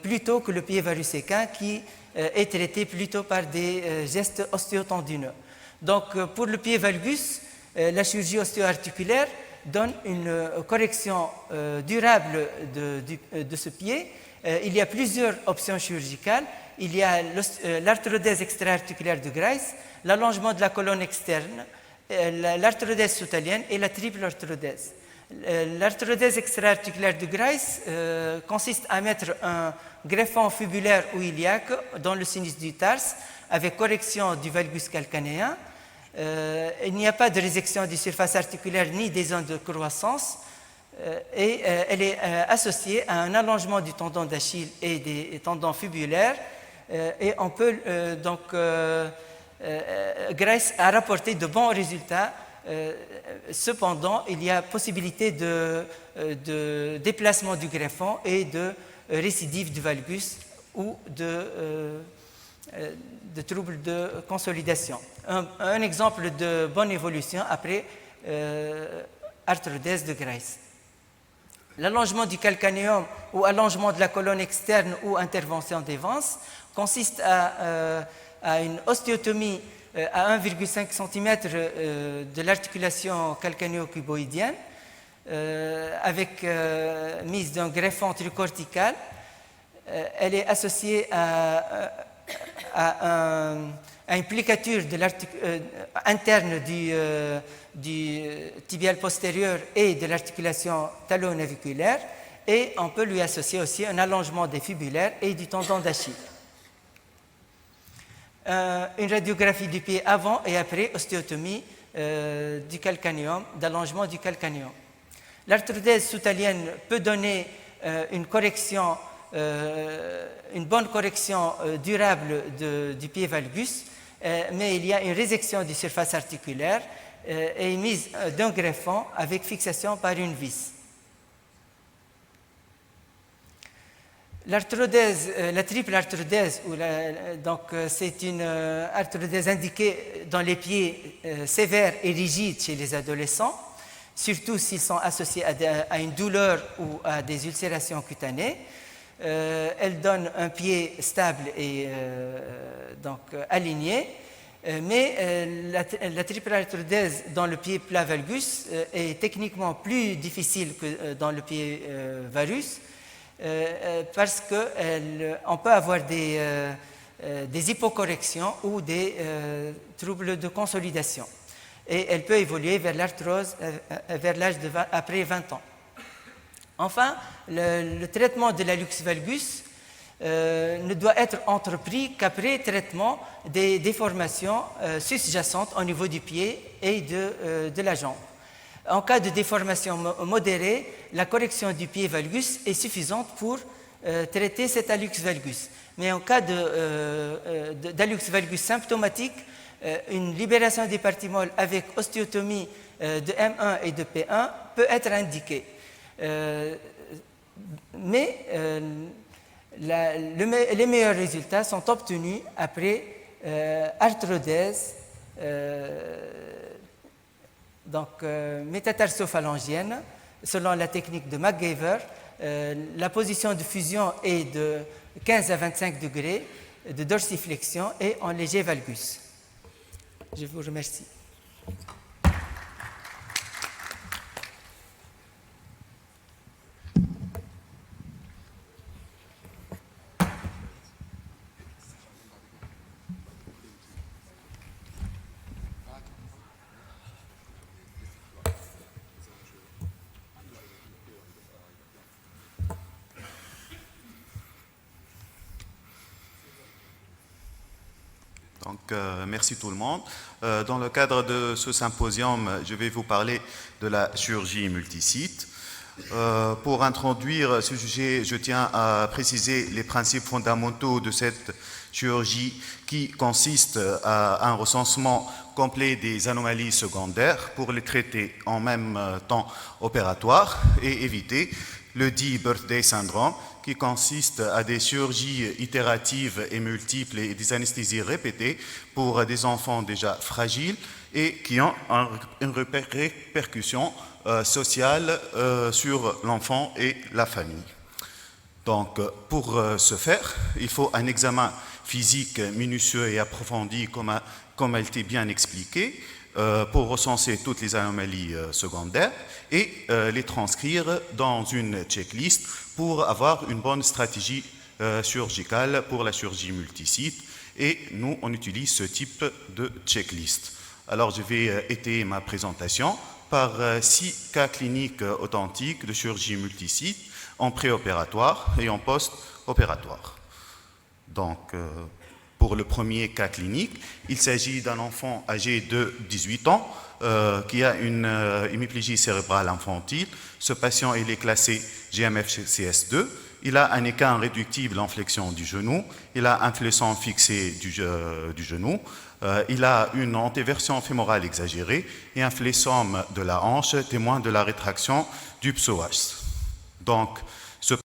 plutôt que le pied varus-séquin qui est traité plutôt par des gestes ostéotendineux. Donc pour le pied valgus, la chirurgie ostéo-articulaire donne une correction durable de ce pied. Il y a plusieurs options chirurgicales. Il y a l'arthrodèse extra-articulaire de Grace, l'allongement de la colonne externe, l'arthrodèse soutalienne et la triple arthrodèse. L'arthrodèse extra-articulaire de Grace consiste à mettre un greffon fibulaire ou iliaque dans le sinus du tarse avec correction du valgus calcanéen. Il n'y a pas de résection des surfaces articulaires ni des zones de croissance et elle est associée à un allongement du tendon d'Achille et des tendons fibulaires et on peut donc Grace a rapporté de bons résultats. Cependant, il y a possibilité de déplacement du greffon et de récidive du valgus ou de troubles de consolidation. Un exemple de bonne évolution après arthrodèse de Grace. L'allongement du calcanéum ou allongement de la colonne externe ou intervention des vanses consiste à une ostéotomie à 1,5 cm de l'articulation calcanéo-cuboïdienne avec mise d'un greffon tricortical. Elle est associée à une plicature interne du tibial postérieur et de l'articulation talonaviculaire et on peut lui associer aussi un allongement des fibulaires et du tendon d'Achille. Une radiographie du pied avant et après ostéotomie du calcanéum, d'allongement du calcanéum. L'arthrodèse soutalienne peut donner une bonne correction durable du pied valgus, mais il y a une résection des surfaces articulaires et une mise d'un greffon avec fixation par une vis. L'arthrodèse, la triple arthrodèse, c'est une arthrodèse indiquée dans les pieds sévères et rigides chez les adolescents, surtout s'ils sont associés à une douleur ou à des ulcérations cutanées. Elle donne un pied stable et aligné, mais la triple arthrodèse dans le pied plat valgus est techniquement plus difficile que dans le pied varus. Parce qu'on peut avoir des hypocorrections ou des troubles de consolidation. Et elle peut évoluer vers l'arthrose vers l'âge après 20 ans. Enfin, le traitement de l'hallux valgus ne doit être entrepris qu'après traitement des déformations sous-jacentes au niveau du pied et de la jambe. En cas de déformation modérée, la correction du pied valgus est suffisante pour traiter cet hallux valgus. Mais en cas d'hallux valgus symptomatique, une libération des parties molles avec ostéotomie de M1 et de P1 peut être indiquée. Mais les meilleurs résultats sont obtenus après arthrodèse, métatarsophalangienne, selon la technique de McGaver. La position de fusion est de 15 à 25 degrés de dorsiflexion et en léger valgus. Je vous remercie. Merci tout le monde. Dans le cadre de ce symposium, je vais vous parler de la chirurgie multisite. Pour introduire ce sujet, je tiens à préciser les principes fondamentaux de cette chirurgie qui consiste à un recensement complet des anomalies secondaires pour les traiter en même temps opératoire et éviter le dit birthday syndrome qui consiste à des chirurgies itératives et multiples et des anesthésies répétées pour des enfants déjà fragiles et qui ont une répercussion sociale sur l'enfant et la famille. Donc, pour ce faire, il faut un examen physique minutieux et approfondi, comme a été bien expliqué, pour recenser toutes les anomalies secondaires et les transcrire dans une checklist pour avoir une bonne stratégie chirurgicale pour la chirurgie multisite. Et nous, on utilise ce type de checklist. Alors, je vais étayer ma présentation par 6 cas cliniques authentiques de chirurgie multisite en préopératoire et en post-opératoire. Donc, pour le premier cas clinique, il s'agit d'un enfant âgé de 18 ans qui a une hémiplégie cérébrale infantile. Ce patient, il est classé GMFCS2. Il a un équin réductible en flexion du genou. Il a un fléchon fixé du genou. Il a une antéversion fémorale exagérée et un fléchome de la hanche témoin de la rétraction du psoas. Donc,